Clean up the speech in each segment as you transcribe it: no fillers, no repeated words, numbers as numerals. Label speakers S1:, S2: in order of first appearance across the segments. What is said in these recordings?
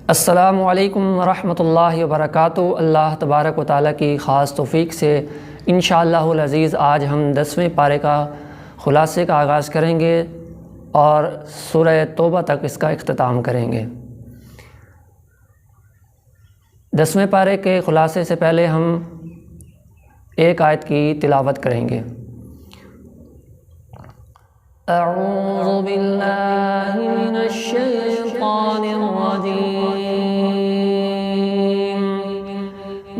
S1: السلام علیکم ورحمۃ اللہ وبرکاتہ۔ اللہ تبارک و تعالیٰ کی خاص توفیق سے انشاءاللہ العزیز آج ہم 10ویں پارے کا خلاصے کا آغاز کریں گے اور سورہ توبہ تک اس کا اختتام کریں گے۔ 10ویں پارے کے خلاصے سے پہلے ہم ایک آیت کی تلاوت کریں گے۔ اعوذ باللہ من الشیطان الرجیم،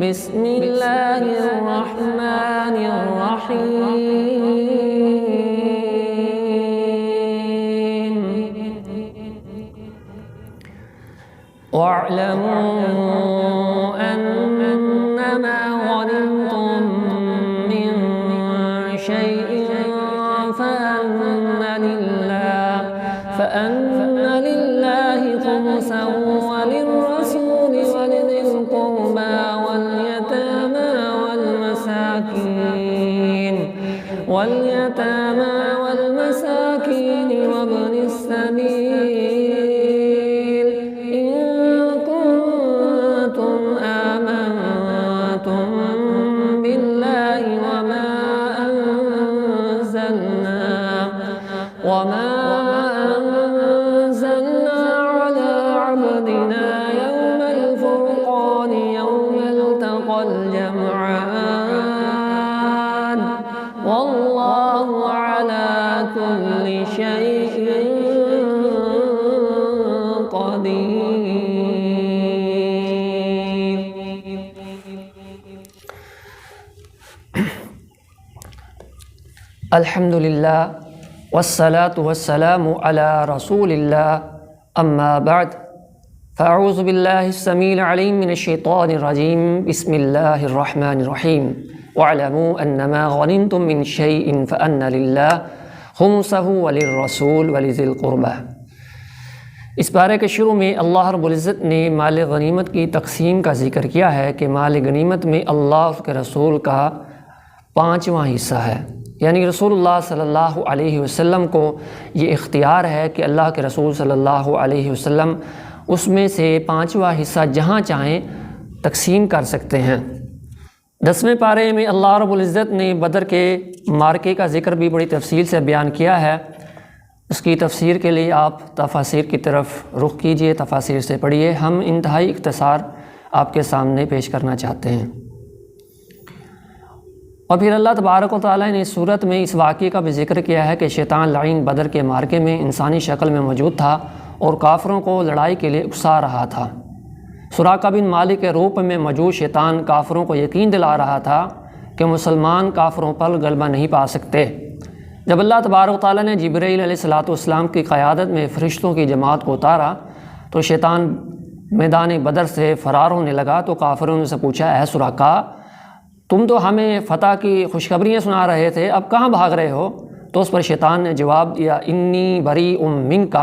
S1: بسم اللہ الرحمن الرحیم، وَاعْلَمُوا أَنَّمَا غَنِمْتُم مِّن شَيْءٍ فَأَنَّ لِلَّهِ خُمُسَهُ وَلِلرَّسُولِ وَلِذِي الْقُرْبَى وَالْيَتَامَى وَالْمَسَاكِينِ وَابْنِ السَّبِيلِ إِن كُنتُمْ آمنتم بِاللَّهِ وَمَا أنزلنا على عبدنا يوم الفرقان يوم التقى الجمعان والله على كل شيء قدير۔ الحمد للہ والصلاة والسلام على رسول اللہ، اما بعد، فاعوذ باللہ السمیع العلیم من الشیطان الرجیم، بسم اللہ الرحمن الرحیم، واعلموا انما غنمتم من شیء فان للہ خمسہ وللرسول ولذی القربى۔ اس پارے کے شروع میں اللہ رب العزت نے مال غنیمت کی تقسیم کا ذکر کیا ہے کہ مال غنیمت میں اللہ اس کے رسول کا 5واں حصہ ہے، یعنی رسول اللہ صلی اللہ علیہ وسلم کو یہ اختیار ہے کہ اللہ کے رسول صلی اللہ علیہ وسلم اس میں سے 5واں حصہ جہاں چاہیں تقسیم کر سکتے ہیں۔ 10ویں پارے میں اللہ رب العزت نے بدر کے مارکے کا ذکر بھی بڑی تفصیل سے بیان کیا ہے۔ اس کی تفسیر کے لیے آپ تفاسیر کی طرف رخ کیجئے، تفاسیر سے پڑھیے۔ ہم انتہائی اختصار آپ کے سامنے پیش کرنا چاہتے ہیں۔ اور پھر اللہ تبارک و تعالیٰ نے اس صورت میں اس واقعے کا بھی ذکر کیا ہے کہ شیطان لعین بدر کے مارکے میں انسانی شکل میں موجود تھا اور کافروں کو لڑائی کے لیے اکسا رہا تھا۔ سراقہ بن مالک کے روپ میں موجود شیطان کافروں کو یقین دلا رہا تھا کہ مسلمان کافروں پر غلبہ نہیں پا سکتے۔ جب اللہ تبارک و تعالیٰ نے جبرائیل علیہ السلام کی قیادت میں فرشتوں کی جماعت کو اتارا تو شیطان میدان بدر سے فرار ہونے لگا، تو کافروں نے سے پوچھا، اے سراقہ، تم تو ہمیں فتح کی خوشخبریاں سنا رہے تھے، اب کہاں بھاگ رہے ہو؟ تو اس پر شیطان نے جواب دیا، انی بریء منک،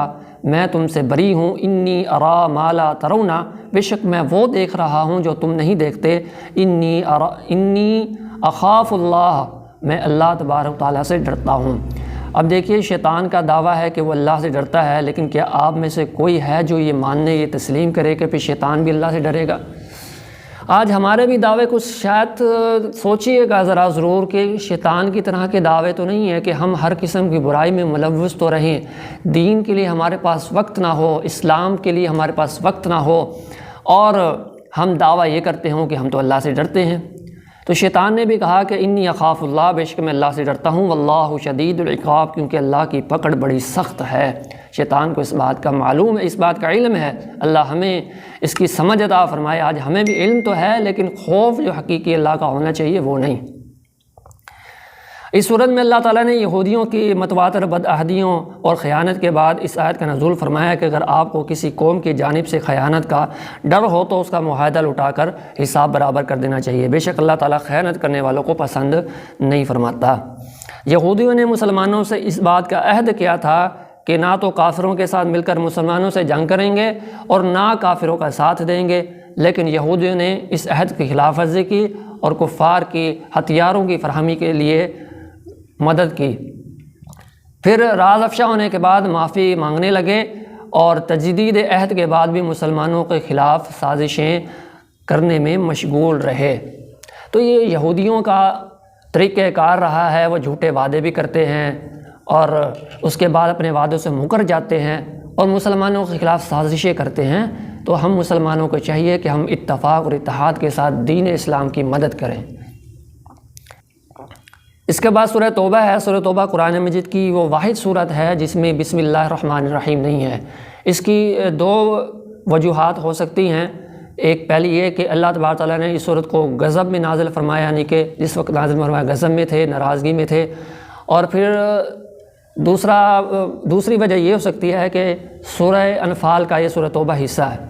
S1: میں تم سے بری ہوں، انی ارا ما لا ترون، بے شک میں وہ دیکھ رہا ہوں جو تم نہیں دیکھتے، انی اخاف اللہ، میں اللہ تبارک تعالیٰ سے ڈرتا ہوں۔ اب دیکھیے، شیطان کا دعویٰ ہے کہ وہ اللہ سے ڈرتا ہے، لیکن کیا آپ میں سے کوئی ہے جو یہ ماننے، یہ تسلیم کرے کہ پھر شیطان بھی اللہ سے ڈرے گا؟ آج ہمارے بھی دعوے کچھ شاید سوچیے گا ذرا ضرور کہ شیطان کی طرح کے دعوے تو نہیں ہے کہ ہم ہر قسم کی برائی میں ملوث تو رہیں، دین کے لیے ہمارے پاس وقت نہ ہو، اسلام کے لیے ہمارے پاس وقت نہ ہو، اور ہم دعویٰ یہ کرتے ہوں کہ ہم تو اللہ سے ڈرتے ہیں۔ تو شیطان نے بھی کہا کہ انی اخاف اللہ، بے شک میں اللہ سے ڈرتا ہوں، واللہ شدید العقاب، کیونکہ اللہ کی پکڑ بڑی سخت ہے۔ شیطان کو اس بات کا معلوم ہے، اس بات کا علم ہے، اللہ ہمیں اس کی سمجھ عطا فرمائے۔ آج ہمیں بھی علم تو ہے، لیکن خوف جو حقیقی اللہ کا ہونا چاہیے وہ نہیں۔ اس صورت میں اللہ تعالیٰ نے یہودیوں کی متواتر بدعہدیوں اور خیانت کے بعد اس آیت کا نزول فرمایا کہ اگر آپ کو کسی قوم کی جانب سے خیانت کا ڈر ہو تو اس کا معاہدہ لٹا کر حساب برابر کر دینا چاہیے، بے شک اللہ تعالیٰ خیانت کرنے والوں کو پسند نہیں فرماتا۔ یہودیوں نے مسلمانوں سے اس بات کا عہد کیا تھا کہ نہ تو کافروں کے ساتھ مل کر مسلمانوں سے جنگ کریں گے اور نہ کافروں کا ساتھ دیں گے، لیکن یہودیوں نے اس عہد کی خلاف ورزی کی اور کفار کی ہتھیاروں کی فراہمی کے لیے مدد کی۔ پھر راز افشا ہونے کے بعد معافی مانگنے لگے اور تجدید عہد کے بعد بھی مسلمانوں کے خلاف سازشیں کرنے میں مشغول رہے۔ تو یہ یہودیوں کا طریقہ کار رہا ہے، وہ جھوٹے وعدے بھی کرتے ہیں اور اس کے بعد اپنے وعدوں سے مکر جاتے ہیں اور مسلمانوں کے خلاف سازشیں کرتے ہیں۔ تو ہم مسلمانوں کو چاہیے کہ ہم اتفاق اور اتحاد کے ساتھ دین اسلام کی مدد کریں۔ اس کے بعد سورہ توبہ ہے۔ سورہ توبہ قرآن مجید کی وہ واحد سورت ہے جس میں بسم اللہ الرحمن الرحیم نہیں ہے۔ اس کی دو وجوہات ہو سکتی ہیں۔ ایک پہلی یہ کہ اللہ تبارک تعالیٰ نے اس سورت کو غضب میں نازل فرمایا، یعنی کہ جس وقت نازل فرمایا غضب میں تھے، ناراضگی میں تھے۔ اور پھر دوسری وجہ یہ ہو سکتی ہے کہ سورہ انفال کا یہ سورہ توبہ حصہ ہے۔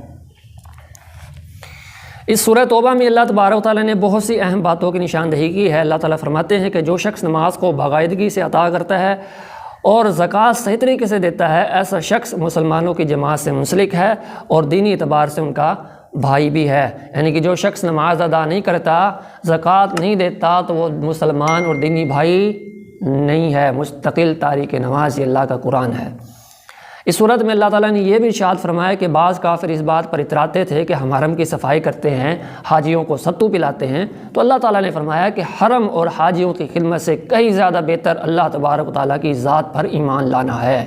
S1: اس سورہ توبہ میں اللہ تبارک تعالیٰ نے بہت سی اہم باتوں کی نشاندہی کی ہے۔ اللہ تعالیٰ فرماتے ہیں کہ جو شخص نماز کو باقاعدگی سے عطا کرتا ہے اور زکوٰۃ صحیح طریقے سے دیتا ہے، ایسا شخص مسلمانوں کی جماعت سے منسلک ہے اور دینی اعتبار سے ان کا بھائی بھی ہے۔ یعنی کہ جو شخص نماز ادا نہیں کرتا، زکوٰۃ نہیں دیتا، تو وہ مسلمان اور دینی بھائی نہیں ہے، مستقل تاریک نماز۔ یہ اللہ کا قرآن ہے۔ اس صورت میں اللہ تعالیٰ نے یہ بھی ارشاد فرمایا کہ بعض کافر اس بات پر اتراتے تھے کہ ہم حرم کی صفائی کرتے ہیں، حاجیوں کو ستو پلاتے ہیں، تو اللہ تعالیٰ نے فرمایا کہ حرم اور حاجیوں کی خدمت سے کہیں زیادہ بہتر اللہ تبارک و تعالیٰ کی ذات پر ایمان لانا ہے۔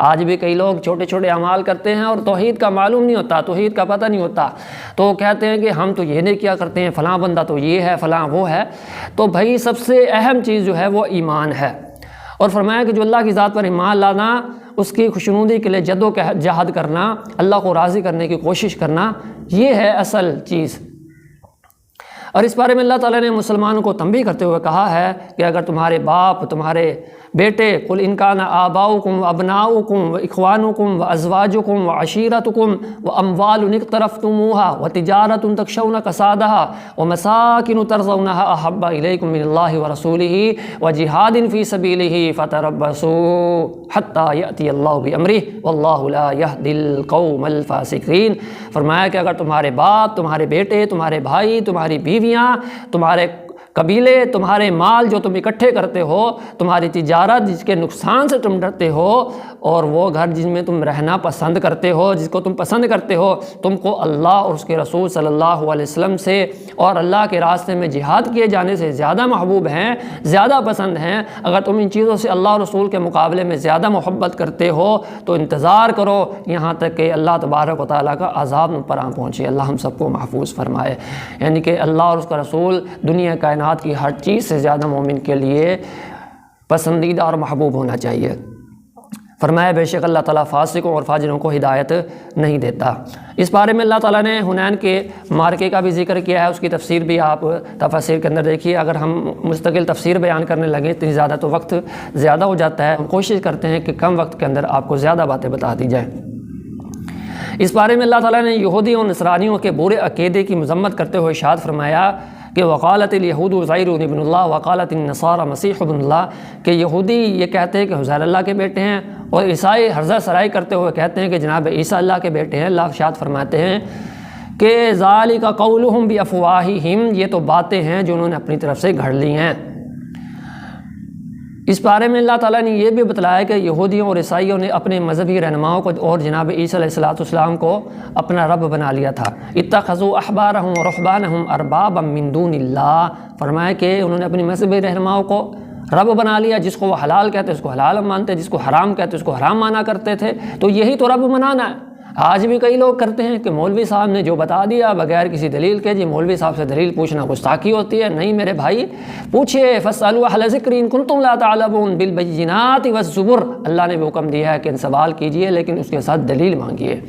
S1: آج بھی کئی لوگ چھوٹے چھوٹے اعمال کرتے ہیں اور توحید کا معلوم نہیں ہوتا، توحید کا پتہ نہیں ہوتا، تو وہ کہتے ہیں کہ ہم تو یہ نہیں کیا کرتے ہیں، فلاں بندہ تو یہ ہے، فلاں وہ ہے۔ تو بھائی سب سے اہم چیز جو ہے وہ ایمان ہے، اور فرمایا کہ جو اللہ کی ذات پر ایمان لانا، اس کی خوشنودی کے لیے جد و جہد کرنا، اللہ کو راضی کرنے کی کوشش کرنا، یہ ہے اصل چیز۔ اور اس بارے میں اللہ تعالیٰ نے مسلمانوں کو تنبیہ کرتے ہوئے کہا ہے کہ اگر تمہارے باپ، تمہارے بیٹے، قل ان کان آباؤکم وابناؤکم واخوانکم وازواجکم وعشیرتکم واموال اقترفتموها وتجارۃ تخشون کسادها ومساکن ترضونها احب الیکم من اللہ ورسولہ وجہاد فی سبیلہ فتربصوا حتی یأتی اللہ بامرہ واللہ لا یہدی القوم الفاسقین۔ فرمایا کہ اگر تمہارے باپ، تمہارے بیٹے، تمہارے بھائی، تمہاری بیویاں، تمہارے قبیلے، تمہارے مال جو تم اکٹھے کرتے ہو، تمہاری تجارت جس کے نقصان سے تم ڈرتے ہو، اور وہ گھر جس میں تم رہنا پسند کرتے ہو، جس کو تم پسند کرتے ہو، تم کو اللہ اور اس کے رسول صلی اللہ علیہ وسلم سے اور اللہ کے راستے میں جہاد کیے جانے سے زیادہ محبوب ہیں، زیادہ پسند ہیں، اگر تم ان چیزوں سے اللہ اور رسول کے مقابلے میں زیادہ محبت کرتے ہو تو انتظار کرو یہاں تک کہ اللہ تبارک و تعالیٰ کا عذاب ان پر آ پہنچے۔ اللہ ہم سب کو محفوظ فرمائے۔ یعنی کہ اللہ اور اس کا رسول دنیا کائنات کی ہر چیز سے زیادہ مومن کے لیے پسندیدہ اور محبوب ہونا چاہیے۔ فرمایا بے شک اللہ تعالیٰ فاسقوں اور فاجروں کو ہدایت نہیں دیتا۔ اس بارے میں اللہ تعالیٰ نے حنین کے مارکے کا بھی ذکر کیا ہے، اس کی تفسیر بھی آپ تفاسیر کے اندر دیکھیے۔ اگر ہم مستقل تفسیر بیان کرنے لگیں اتنی زیادہ تو وقت زیادہ ہو جاتا ہے، ہم کوشش کرتے ہیں کہ کم وقت کے اندر آپ کو زیادہ باتیں بتا دی جائیں۔ اس بارے میں اللہ تعالیٰ نے یہودیوں اور نصرانیوں کے برے عقیدے کی مذمت کرتے ہوئے ارشاد فرمایا کہ وقالت الیہود عزیر ابن اللہ وقالت النصارى مسیح ابن اللہ، کہ یہودی یہ کہتے ہیں کہ عزیر اللہ کے بیٹے ہیں، اور عیسائی ہرزہ سرائی کرتے ہوئے کہتے ہیں کہ جناب عیسیٰ اللہ کے بیٹے ہیں۔ اللہ ارشاد فرماتے ہیں کہ ذالک قولہم بافواہہم، یہ تو باتیں ہیں جو انہوں نے اپنی طرف سے گھڑ لی ہیں۔ اس بارے میں اللہ تعالیٰ نے یہ بھی بتلایا کہ یہودیوں اور عیسائیوں نے اپنے مذہبی رہنماؤں کو اور جناب عیسیٰ علیہ السلام کو اپنا رب بنا لیا تھا۔ اتخذوا احبارہم ورہبانہم اربابا من دون اللہ، فرمایا کہ انہوں نے اپنی مذہبی رہنماؤں کو رب بنا لیا، جس کو وہ حلال کہتے اس کو حلال مانتے، جس کو حرام کہتے اس کو حرام مانا کرتے تھے۔ تو یہی تو رب منانا ہے۔ آج بھی کئی لوگ کرتے ہیں کہ مولوی صاحب نے جو بتا دیا بغیر کسی دلیل کے، جی مولوی صاحب سے دلیل پوچھنا گستاخی ہوتی ہے۔ نہیں میرے بھائی، پوچھئے فاسألوا اہل ذکر ان کنتم لا تعلمون بالبینات والزبر، اللہ نے بھی حکم دیا ہے کہ ان سوال کیجئے لیکن اس کے ساتھ دلیل مانگیے۔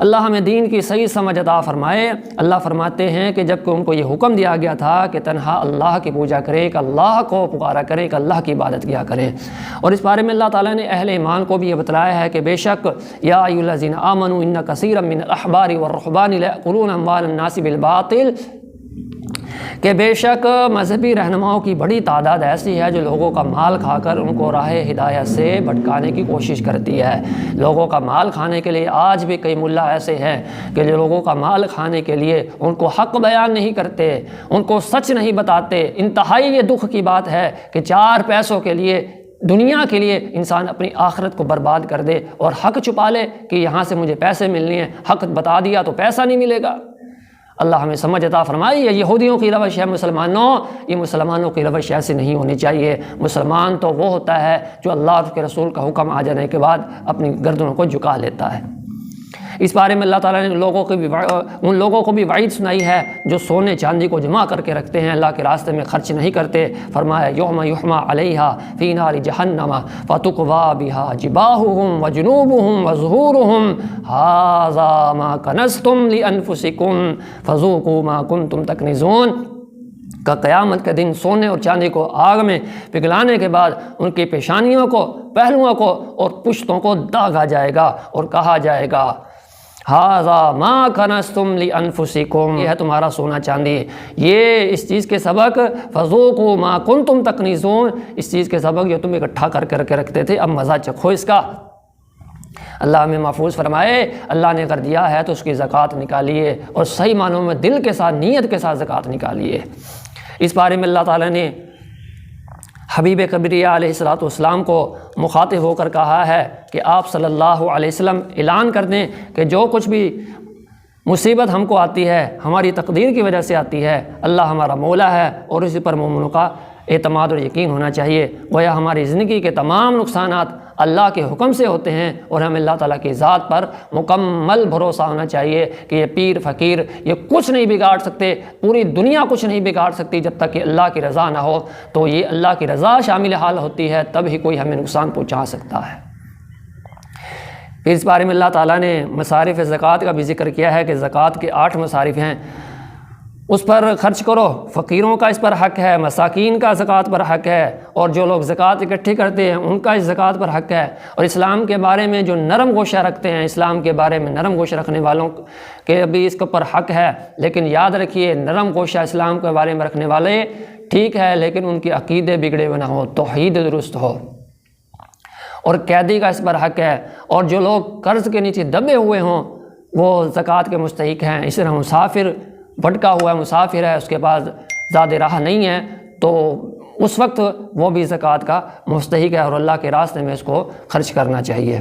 S1: اللہ ہمیں دین کی صحیح سمجھ عطا فرمائے۔ اللہ فرماتے ہیں کہ جب کہ ان کو یہ حکم دیا گیا تھا کہ تنہا اللہ کی پوجا کریں، کہ اللہ کو پکارا کریں، کہ اللہ کی عبادت کیا کریں، اور اس بارے میں اللہ تعالیٰ نے اہل ایمان کو بھی یہ بتلایا ہے کہ بے شک یا ایھا الذین آمنوا ان کثیرا من الاحبار والرہبان لایأکلون اموال الناس بالباطل، کہ بے شک مذہبی رہنماؤں کی بڑی تعداد ایسی ہے جو لوگوں کا مال کھا کر ان کو راہ ہدایت سے بھٹکانے کی کوشش کرتی ہے۔ لوگوں کا مال کھانے کے لیے آج بھی کئی ملا ایسے ہیں کہ جو لوگوں کا مال کھانے کے لیے ان کو حق بیان نہیں کرتے، ان کو سچ نہیں بتاتے۔ انتہائی یہ دکھ کی بات ہے کہ 4 پیسوں کے لیے دنیا کے لیے انسان اپنی آخرت کو برباد کر دے اور حق چھپا لے کہ یہاں سے مجھے پیسے ملنے ہیں، حق بتا دیا تو پیسہ نہیں ملے گا۔ اللہ ہمیں سمجھ عطا فرمائی۔ یہ یہودیوں کی روش ہے مسلمانوں، یہ مسلمانوں کی روش ایسی نہیں ہونی چاہیے۔ مسلمان تو وہ ہوتا ہے جو اللہ اور اس کے رسول کا حکم آ جانے کے بعد اپنی گردنوں کو جھکا لیتا ہے۔ اس بارے میں اللہ تعالیٰ نے ان لوگوں کو بھی وعید سنائی ہے جو سونے چاندی کو جمع کر کے رکھتے ہیں، اللہ کے راستے میں خرچ نہیں کرتے۔ فرمایا یوم یحمى علیہا فی نار جہنم فتقوی بہا جباہہم وجنوبہم وظہورہم ھذا ما کنزتم لانفسکم فذوقوا ما کنتم تکنزون۔ کا قیامت کے دن سونے اور چاندی کو آگ میں پگھلانے کے بعد ان کی پیشانیوں کو، پہلوؤں کو اور پشتوں کو داغا جائے گا اور کہا جائے گا ھذا ما کنزتم لانفسکم، یہ ہے تمہارا سونا چاندی، یہ اس چیز کے سبق فذوقوا ما کنتم تکنزون، اس چیز کے سبق جو تم اکٹھا کر کے رکھتے تھے، اب مزہ چکھو اس کا۔ اللہ ہمیں محفوظ فرمائے۔ اللہ نے اگر دیا ہے تو اس کی زکوٰۃ نکالیے اور صحیح معنوں میں دل کے ساتھ، نیت کے ساتھ زکوٰۃ نکالیے۔ اس بارے میں اللہ تعالیٰ نے حبیب کبریہ علیہ السلام کو مخاطب ہو کر کہا ہے کہ آپ صلی اللہ علیہ وسلم اعلان کر دیں کہ جو کچھ بھی مصیبت ہم کو آتی ہے ہماری تقدیر کی وجہ سے آتی ہے، اللہ ہمارا مولا ہے اور اسی پر مومنوں کا اعتماد اور یقین ہونا چاہیے۔ گویا ہماری زندگی کے تمام نقصانات اللہ کے حکم سے ہوتے ہیں اور ہمیں اللہ تعالیٰ کی ذات پر مکمل بھروسہ ہونا چاہیے کہ یہ پیر فقیر یہ کچھ نہیں بگاڑ سکتے، پوری دنیا کچھ نہیں بگاڑ سکتی جب تک کہ اللہ کی رضا نہ ہو۔ تو یہ اللہ کی رضا شامل حال ہوتی ہے تب ہی کوئی ہمیں نقصان پہنچا سکتا ہے۔ پھر اس بارے میں اللہ تعالیٰ نے مصارف زکوٰۃ کا بھی ذکر کیا ہے کہ زکوٰۃ کے 8 مصارف ہیں، اس پر خرچ کرو۔ فقیروں کا اس پر حق ہے، مساکین کا زکوٰۃ پر حق ہے، اور جو لوگ زکوٰۃ اکٹھی کرتے ہیں ان کا اس زکوٰۃ پر حق ہے۔ اور اسلام کے بارے میں جو نرم گوشہ رکھتے ہیں، اسلام کے بارے میں نرم گوشہ رکھنے والوں کے بھی اس کے اوپر حق ہے، لیکن یاد رکھیے نرم گوشہ اسلام کے بارے میں رکھنے والے ٹھیک ہے، لیکن ان کے عقیدے بگڑے ہوئے نہ ہو، توحید درست ہو۔ اور قیدی کا اس پر حق ہے، اور جو لوگ قرض کے نیچے دبے ہوئے ہوں وہ زکوٰۃ کے مستحق ہیں۔ اس طرح مسافر، بھٹکا ہوا مسافر ہے، اس کے پاس زیادہ راہ نہیں ہے، تو اس وقت وہ بھی زکوٰۃ کا مستحق ہے اور اللہ کے راستے میں اس کو خرچ کرنا چاہیے۔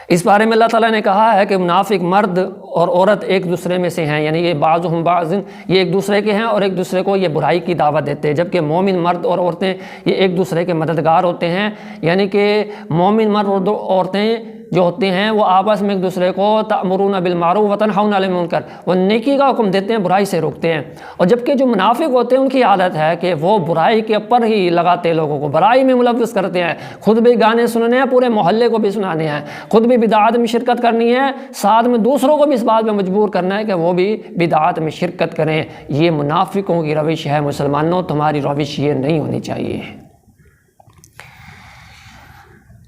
S1: اس بارے میں اللہ تعالیٰ نے کہا ہے کہ منافق مرد اور عورت ایک دوسرے میں سے ہیں، یعنی یہ بعضہم بعض، یہ ایک دوسرے کے ہیں اور ایک دوسرے کو یہ برائی کی دعوت دیتے ہیں، جبکہ مومن مرد اور عورتیں یہ ایک دوسرے کے مددگار ہوتے ہیں۔ یعنی کہ مومن مرد اور عورتیں جو ہوتے ہیں وہ آپس میں ایک دوسرے کو تأمرون بالمعروف وتنہون عن المنکر، وہ نیکی کا حکم دیتے ہیں، برائی سے روکتے ہیں۔ اور جبکہ جو منافق ہوتے ہیں ان کی عادت ہے کہ وہ برائی کے اوپر ہی لگاتے ہیں، لوگوں کو برائی میں ملوث کرتے ہیں، خود بھی گانے سننے ہیں، پورے محلے کو بھی سنانے ہیں، خود بھی بدعات میں شرکت کرنی ہے، ساتھ میں دوسروں کو بھی اس بات میں مجبور کرنا ہے کہ وہ بھی بدعات میں شرکت کریں۔ یہ منافقوں کی روش ہے۔ مسلمانوں تمہاری روش یہ نہیں ہونی چاہیے۔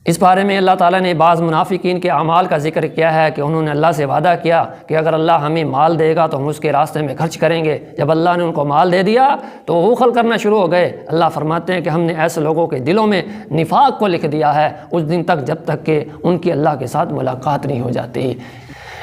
S1: اس بارے میں اللہ تعالیٰ نے بعض منافقین کے اعمال کا ذکر کیا ہے کہ انہوں نے اللہ سے وعدہ کیا کہ اگر اللہ ہمیں مال دے گا تو ہم اس کے راستے میں خرچ کریں گے۔ جب اللہ نے ان کو مال دے دیا تو وہ غفل کرنا شروع ہو گئے۔ اللہ فرماتے ہیں کہ ہم نے ایسے لوگوں کے دلوں میں نفاق کو لکھ دیا ہے اس دن تک جب تک کہ ان کی اللہ کے ساتھ ملاقات نہیں ہو جاتی۔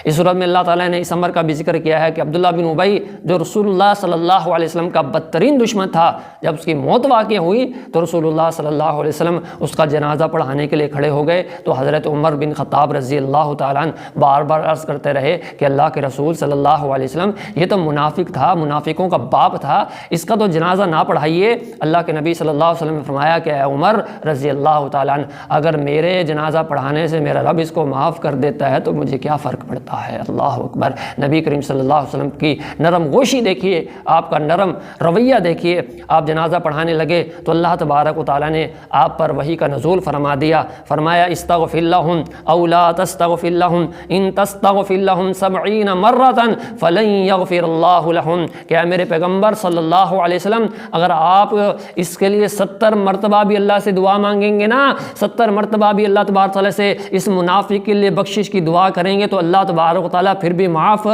S1: اس صورت میں اللہ تعالیٰ نے اس امر کا بھی ذکر کیا ہے کہ عبداللہ بن ابی جو رسول اللہ صلی اللہ علیہ وسلم کا بدترین دشمن تھا، جب اس کی موت واقع ہوئی تو رسول اللہ صلی اللہ علیہ وسلم اس کا جنازہ پڑھانے کے لیے کھڑے ہو گئے تو حضرت عمر بن خطاب رضی اللہ تعالیٰ عنہ بار بار عرض کرتے رہے کہ اللہ کے رسول صلی اللہ علیہ وسلم یہ تو منافق تھا، منافقوں کا باپ تھا، اس کا تو جنازہ نہ پڑھائیے۔ اللہ کے نبی صلی اللہ علیہ وسلم نے فرمایا کہ اے عمر رضی اللہ تعالیٰ عنہ، اگر میرے جنازہ پڑھانے سے میرا رب اس کو معاف کر دیتا ہے تو مجھے کیا فرق پڑتا ہے۔ اللہ اکبر۔ نبی کریم صلی اللہ علیہ وسلم کی نرم گوشی دیکھیے، آپ کا نرم رویہ دیکھیے۔ آپ جنازہ پڑھانے لگے تو اللہ تبارک و تعالیٰ نے آپ پر وحی کا نزول فرما دیا، فرمایا استغفر لہم او لا تستغفر لہم ان تستغفر لہم 70 مرۃ فلن یغفر اللہ لہم، کہ اے میرے پیغمبر صلی اللہ علیہ وسلم اگر آپ اس کے لیے 70 مرتبہ بھی اللہ سے دعا مانگیں گے نا، 70 مرتبہ بھی اللہ تبارک تعالیٰ سے اس منافق کے لیے بخشش کی دعا کریں گے تو اللہ تبارک و تعالیٰ پھر بھی معاف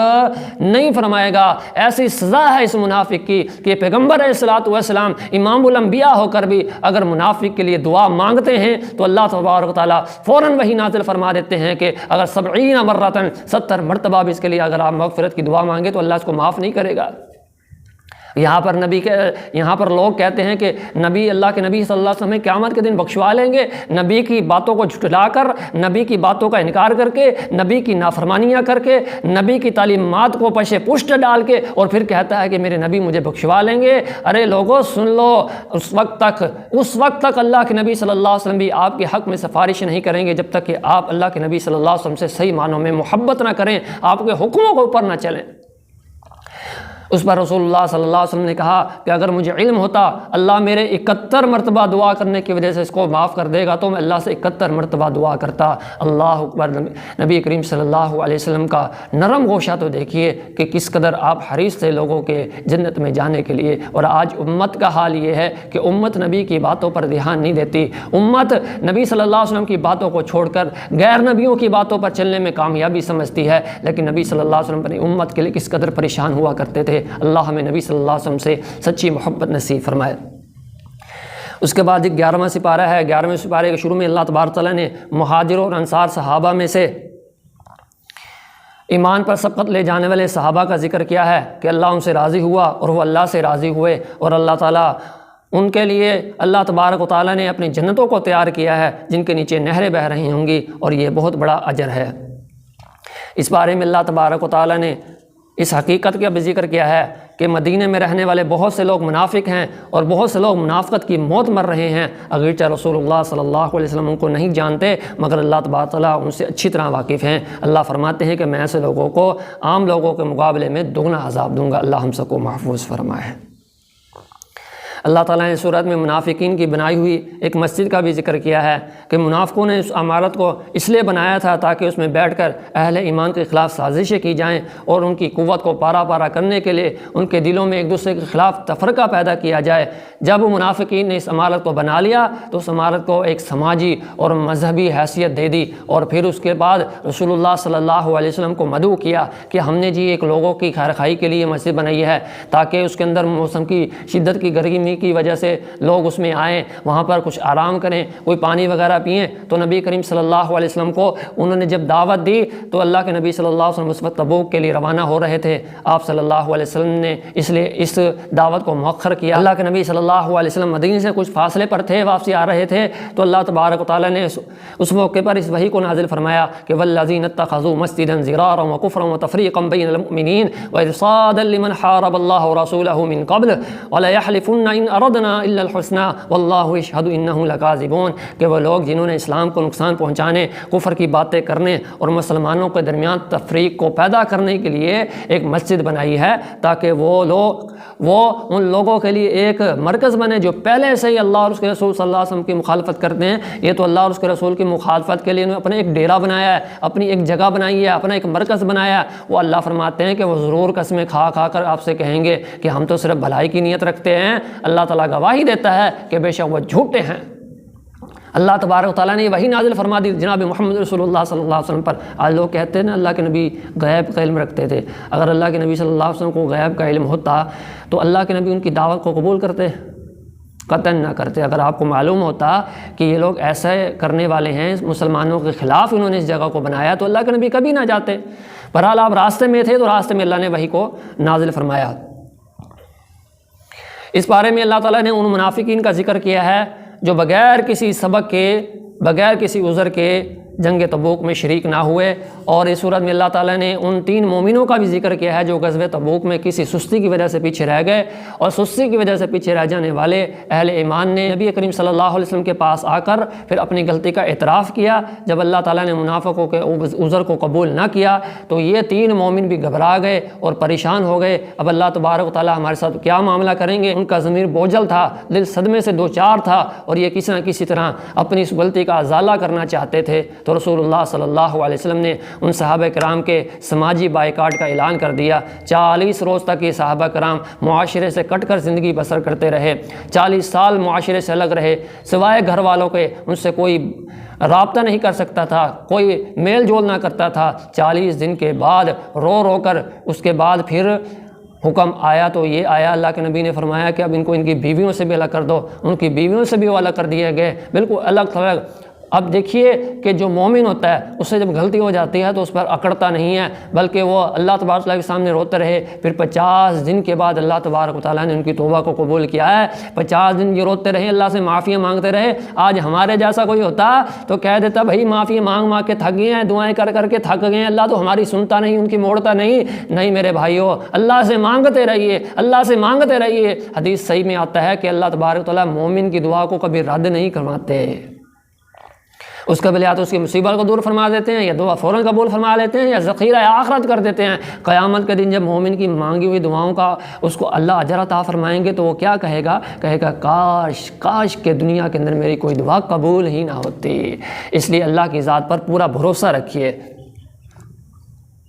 S1: نہیں فرمائے گا۔ ایسی سزا ہے اس منافق کی کہ پیغمبر علیہ السلام امام الانبیاء ہو کر بھی اگر منافق کے لیے دعا مانگتے ہیں تو اللہ تبارک و تعالیٰ فوراً وحی نازل فرما دیتے ہیں کہ اگر 70 مرتبہ 70 مرتبہ بھی اس کے لیے اگر آپ مغفرت کی دعا مانگے تو اللہ اس کو معاف نہیں کرے گا۔ یہاں پر لوگ کہتے ہیں کہ اللہ کے نبی صلی اللہ علیہ وسلم قیامت کے دن بخشوا لیں گے، نبی کی باتوں کو جھٹلا کر، نبی کی باتوں کا انکار کر کے، نبی کی نافرمانیاں کر کے، نبی کی تعلیمات کو پشے پشت ڈال کے، اور پھر کہتا ہے کہ میرے نبی مجھے بخشوا لیں گے۔ ارے لوگوں سن لو، اس وقت تک اللہ کے نبی صلی اللہ علیہ وسلم بھی آپ کے حق میں سفارش نہیں کریں گے جب تک کہ آپ اللہ کے نبی صلی اللہ علیہ وسلم سے صحیح معنوں میں محبت نہ کریں، آپ کے حکموں کے اوپر نہ چلیں۔ اس پر رسول اللہ صلی اللہ علیہ وسلم نے کہا کہ اگر مجھے علم ہوتا اللہ میرے 71 مرتبہ دعا کرنے کی وجہ سے اس کو معاف کر دے گا تو میں اللہ سے 71 مرتبہ دعا کرتا۔ اللہ اکبر۔ نبی کریم صلی اللہ علیہ وسلم کا نرم گوشہ تو دیکھیے کہ کس قدر آپ حریص تھے لوگوں کے جنت میں جانے کے لیے، اور آج امت کا حال یہ ہے کہ امت نبی کی باتوں پر دھیان نہیں دیتی، امت نبی صلی اللہ علیہ وسلم کی باتوں کو چھوڑ کر غیر نبیوں کی باتوں پر چلنے میں کامیابی سمجھتی ہے، لیکن نبی صلی اللہ علیہ وسلم اپنی امت کے لیے کس قدر پریشان ہوا کرتے تھے۔ اللہ ہمیں نبی صلی اللہ علیہ وسلم سے سچی محبت نصیب فرمائے۔ اس کے بعد ایک 11واں سپارہ ہے۔ 11ویں سپارے کے شروع میں اللہ تبارک تعالیٰ نے مہاجروں اور انصار صحابہ میں سے ایمان پر سبقت لے جانے والے صحابہ کا ذکر کیا ہے کہ اللہ ان سے راضی ہوا اور وہ اللہ سے راضی ہوئے، اور اللہ تعالیٰ ان کے لیے اللہ تبارک و تعالیٰ نے اپنی جنتوں کو تیار کیا ہے جن کے نیچے نہریں بہہ رہی ہوں گی، اور یہ بہت بڑا اجر ہے۔ اس بارے میں اللہ تبارک و تعالیٰ نے اس حقیقت کا بھی ذکر کیا ہے کہ مدینے میں رہنے والے بہت سے لوگ منافق ہیں، اور بہت سے لوگ منافقت کی موت مر رہے ہیں، اگرچہ رسول اللہ صلی اللہ علیہ وسلم ان کو نہیں جانتے، مگر اللہ تبارک تعالیٰ ان سے اچھی طرح واقف ہیں۔ اللہ فرماتے ہیں کہ میں ایسے لوگوں کو عام لوگوں کے مقابلے میں دگنا عذاب دوں گا۔ اللہ ہم سب کو محفوظ فرمائے۔ اللہ تعالیٰ نے سورت میں منافقین کی بنائی ہوئی ایک مسجد کا بھی ذکر کیا ہے کہ منافقوں نے اس عمارت کو اس لیے بنایا تھا تاکہ اس میں بیٹھ کر اہل ایمان کے خلاف سازشیں کی جائیں، اور ان کی قوت کو پارا پارا کرنے کے لیے ان کے دلوں میں ایک دوسرے کے خلاف تفرقہ پیدا کیا جائے۔ جب منافقین نے اس عمارت کو بنا لیا تو اس عمارت کو ایک سماجی اور مذہبی حیثیت دے دی، اور پھر اس کے بعد رسول اللہ صلی اللہ علیہ وسلم کو مدعو کیا کہ ہم نے جی ایک لوگوں کی خیر خواہی کے لیے مسجد بنائی ہے تاکہ اس کے اندر موسم کی شدت کی گرمی کی وجہ سے لوگ اس میں آئیں، وہاں پر کچھ آرام کریں، کوئی پانی وغیرہ پئیں۔ تو نبی کریم صلی اللہ علیہ وسلم کو انہوں نے جب دعوت دی تو اللہ کے نبی صلی اللہ علیہ وسلم اس وقت تبوک کے لیے روانہ ہو رہے تھے، آپ صلی اللہ علیہ وسلم نے اس لیے اس دعوت کو مؤخر کیا۔ اللہ کے نبی صلی اللہ علیہ وسلم مدینے سے کچھ فاصلے پر تھے، واپسی آ رہے تھے، تو اللہ تبارک و تعالیٰ نے اس موقع پر اس وحی کو نازل فرمایا کہ والذین اتخذوا مسجدا ضرارا وکفرا وتفریقا بین المؤمنین وارصادا لمن حارب اللہ ورسولہ من قبل وليحلفن ان اردنا الا الحسنى واللہ یشہد انہم لکاذبون، کہ وہ لوگ جنہوں نے اسلام کو نقصان پہنچانے، کفر کی باتیں کرنے اور مسلمانوں کے درمیان تفریق کو پیدا کرنے کے لیے ایک مسجد بنائی ہے تاکہ وہ ان لوگوں کے لیے ایک مرکز بنے جو پہلے سے ہی اللہ اور اس کے رسول صلی اللہ علیہ وسلم کی مخالفت کرتے ہیں۔ یہ تو اللہ اور اس کے رسول کی مخالفت کے لیے انہوں نے اپنے ایک ڈیرا بنایا ہے، اپنی ایک جگہ بنائی ہے، اپنا ایک مرکز بنایا ہے۔ وہ اللہ فرماتے ہیں کہ وہ ضرور قسمیں کھا کر آپ سے کہیں گے کہ ہم تو صرف بھلائی کی نیت رکھتے ہیں۔ اللہ تعالیٰ گواہی دیتا ہے کہ بے شک وہ جھوٹے ہیں۔ اللہ تبارک و تعالیٰ نے وہی نازل فرما دی جناب محمد رسول اللہ صلی اللہ علیہ وسلم پر۔ آج لوگ کہتے ہیں نا اللہ کے نبی غیب کا علم رکھتے تھے، اگر اللہ کے نبی صلی اللہ علیہ وسلم کو غیب کا علم ہوتا تو اللہ کے نبی ان کی دعوت کو قبول کرتے؟ قطعاً نہ کرتے۔ اگر آپ کو معلوم ہوتا کہ یہ لوگ ایسے کرنے والے ہیں، مسلمانوں کے خلاف انہوں نے اس جگہ کو بنایا، تو اللہ کے نبی کبھی نہ جاتے۔ بہرحال آپ راستے میں تھے تو راستے میں اللہ نے وحی کو نازل فرمایا۔ اس بارے میں اللہ تعالیٰ نے ان منافقین کا ذکر کیا ہے جو بغیر کسی سبق کے، بغیر کسی عذر کے جنگ تبوک میں شریک نہ ہوئے، اور اس صورت میں اللہ تعالیٰ نے ان 3 مومنوں کا بھی ذکر کیا ہے جو غزوہ تبوک میں کسی سستی کی وجہ سے پیچھے رہ گئے، اور سستی کی وجہ سے پیچھے رہ جانے والے اہل ایمان نے نبی کریم صلی اللہ علیہ وسلم کے پاس آ کر پھر اپنی غلطی کا اعتراف کیا۔ جب اللہ تعالیٰ نے منافقوں کے عذر کو قبول نہ کیا تو یہ 3 مومن بھی گھبرا گئے اور پریشان ہو گئے۔ اب اللہ تبارک و تعالیٰ ہمارے ساتھ کیا معاملہ کریں گے؟ ان کا ضمیر بوجھل تھا، دل صدمے سے دوچار تھا، اور یہ کسی نہ کسی طرح اپنی اس غلطی کا ازالہ کرنا چاہتے تھے۔ تو رسول اللہ صلی اللہ علیہ وسلم نے ان صحابہ کرام کے سماجی بائیکاٹ کا اعلان کر دیا۔ 40 روز تک یہ صحابہ کرام معاشرے سے کٹ کر زندگی بسر کرتے رہے، 40 سال معاشرے سے الگ رہے، سوائے گھر والوں کے ان سے کوئی رابطہ نہیں کر سکتا تھا، کوئی میل جول نہ کرتا تھا۔ 40 دن کے بعد رو کر اس کے بعد پھر حکم آیا تو یہ آیا، اللہ کے نبی نے فرمایا کہ اب ان کو ان کی بیویوں سے بھی الگ کر دو۔ ان کی بیویوں سے بھی وہ الگ کر دیے گئے، بالکل الگ تھلگ اب دیکھیے کہ جو مومن ہوتا ہے اس سے جب غلطی ہو جاتی ہے تو اس پر اکڑتا نہیں ہے، بلکہ وہ اللہ تبارک و تعالیٰ کے سامنے روتے رہے۔ پھر 50 دن کے بعد اللہ تبارک و تعالیٰ نے ان کی توبہ کو قبول کیا ہے۔ 50 دن یہ روتے رہے، اللہ سے معافیاں مانگتے رہے۔ آج ہمارے جیسا کوئی ہوتا تو کہہ دیتا بھائی معافی مانگ مانگ کے تھک گئے ہیں، دعائیں کر کر کے تھک گئے ہیں، اللہ تو ہماری سنتا نہیں، ان کی موڑتا نہیں۔ نہیں میرے بھائیو، اللہ سے مانگتے رہیے، اللہ سے مانگتے رہیے۔ حدیث صحیح میں آتا ہے کہ اللہ تبارک و تعالیٰ مومن کی دعا کو کبھی رد نہیں کرواتے۔ اس کا یا تو اس کی مصیبت کو دور فرما دیتے ہیں، یا دعا فوراً قبول فرما لیتے ہیں، یا ذخیرہ آخرت کر دیتے ہیں۔ قیامت کے دن جب مومن کی مانگی ہوئی دعاؤں کا اس کو اللہ اجر عطا فرمائیں گے تو وہ کیا کہے گا؟ کہے گا کاش کاش کہ دنیا کے اندر میری کوئی دعا قبول ہی نہ ہوتی۔ اس لیے اللہ کی ذات پر پورا بھروسہ رکھیے۔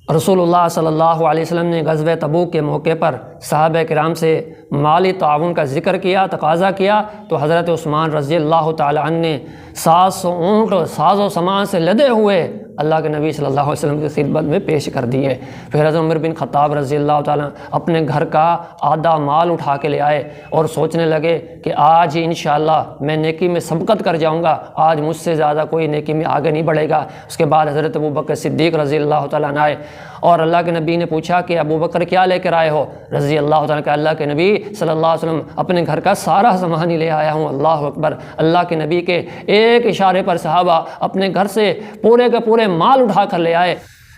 S1: رسول اللہ صلی اللہ علیہ وسلم نے غزوہ تبوک کے موقع پر صحابہ کرام سے مالی تعاون کا ذکر کیا، تقاضا کیا، تو حضرت عثمان رضی اللہ تعالی عنہ نے 700 اونٹ ساز و سامان سے لدے ہوئے اللہ کے نبی صلی اللہ علیہ وسلم کی خدمت میں پیش کر دیے۔ پھر حضرت عمر بن خطاب رضی اللہ تعالیٰ اپنے گھر کا آدھا مال اٹھا کے لے آئے اور سوچنے لگے کہ آج انشاءاللہ میں نیکی میں سبقت کر جاؤں گا، آج مجھ سے زیادہ کوئی نیکی میں آگے نہیں بڑھے گا۔ اس کے بعد حضرت ابوبکر صدیق رضی اللہ تعالیٰ عنہ آئے اور اللہ کے نبی نے پوچھا کہ ابوبکر کیا لے کر آئے ہو؟ رضی اللہ تعالیٰ کہ اللہ کے نبی صلی اللہ علیہ وسلم اپنے گھر کا سارا سامان ہی لے آیا ہوں۔ اللہ اکبر! اللہ کے نبی کے ایک اشارے پر صحابہ اپنے گھر سے پورے کے پورے مال اٹھا کر لے آئے۔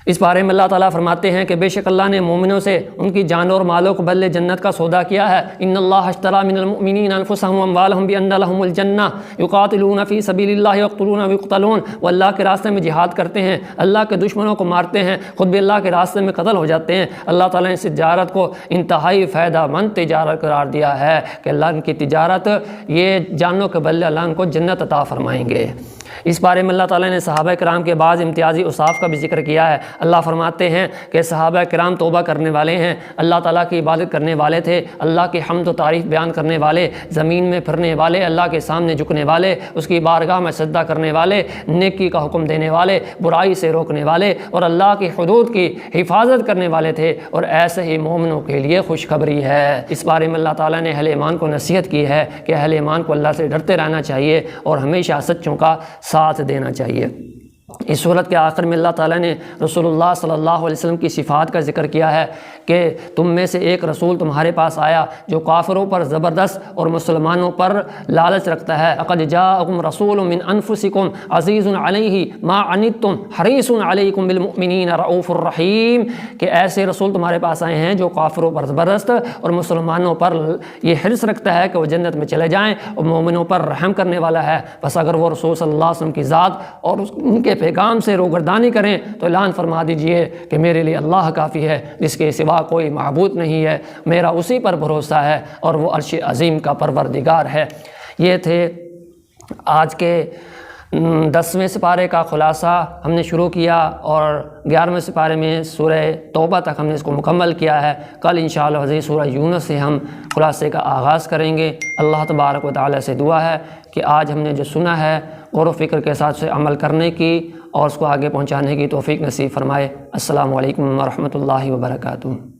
S1: اس بارے میں اللہ تعالیٰ فرماتے ہیں کہ بے شک اللہ نے مومنوں سے ان کی جانوں اور مالوں کو بدلے جنت کا سودا کیا ہے۔ ان اللہ اشتری من المؤمنین انفسهم واموالهم بان لهم الجنہ یقاتلون فی سبیل اللہ ویقتلون ویقتلون۔ وہ اللہ کے راستے میں جہاد کرتے ہیں، اللہ کے دشمنوں کو مارتے ہیں، خود بھی اللہ کے راستے میں قتل ہو جاتے ہیں۔ اللہ تعالیٰ نے اس تجارت کو انتہائی فائدہ مند تجارت قرار دیا ہے کہ اللہ ان کی تجارت یہ جانوں کے بدلے اللہ ان کو جنت عطا فرمائیں گے۔ اس بارے میں اللہ تعالیٰ نے صحابہ کرام کے بعض امتیازی اوصاف کا بھی ذکر کیا ہے۔ اللہ فرماتے ہیں کہ صحابہ کرام توبہ کرنے والے ہیں، اللہ تعالیٰ کی عبادت کرنے والے تھے، اللہ کی حمد و تعریف بیان کرنے والے، زمین میں پھرنے والے، اللہ کے سامنے جھکنے والے، اس کی بارگاہ میں سجدہ کرنے والے، نیکی کا حکم دینے والے، برائی سے روکنے والے اور اللہ کی حدود کی حفاظت کرنے والے تھے، اور ایسے ہی مومنوں کے لیے خوشخبری ہے۔ اس بارے میں اللہ تعالیٰ نے اہل ایمان کو نصیحت کی ہے کہ اہل ایمان کو اللہ سے ڈرتے رہنا چاہیے اور ہمیشہ سچوں کا ساتھ دینا چاہیے۔ اس صورت کے آخر میں اللہ تعالیٰ نے رسول اللہ صلی اللہ علیہ وسلم کی صفات کا ذکر کیا ہے کہ تم میں سے ایک رسول تمہارے پاس آیا جو کافروں پر زبردست اور مسلمانوں پر لالچ رکھتا ہے۔ لقد جاءکم رسول من انفسکم عزیز علیہ ما عنتم حریص علیکم بالمؤمنین رؤوف الرحیم، کہ ایسے رسول تمہارے پاس آئے ہیں جو کافروں پر زبردست اور مسلمانوں پر یہ حرص رکھتا ہے کہ وہ جنت میں چلے جائیں اور مومنوں پر رحم کرنے والا ہے۔ بس اگر وہ رسول صلی اللہ علیہ وسلم کی ذات اور ان کے پیغام سے روگردانی کریں تو اعلان فرما دیجئے کہ میرے لیے اللہ کافی ہے، جس کے سوا کوئی معبود نہیں ہے، میرا اسی پر بھروسہ ہے اور وہ عرش عظیم کا پروردگار ہے۔ یہ تھے آج کے 10ویں سپارے کا خلاصہ ہم نے شروع کیا اور 11ویں سپارے میں سورہ توبہ تک ہم نے اس کو مکمل کیا ہے۔ کل انشاءاللہ عزیز سورہ یونس سے ہم خلاصے کا آغاز کریں گے۔ اللہ تبارک و تعالی سے دعا ہے کہ آج ہم نے جو سنا ہے غور و فکر کے ساتھ سے عمل کرنے کی اور اس کو آگے پہنچانے کی توفیق نصیب فرمائے۔ السلام علیکم ورحمۃ اللہ وبرکاتہ۔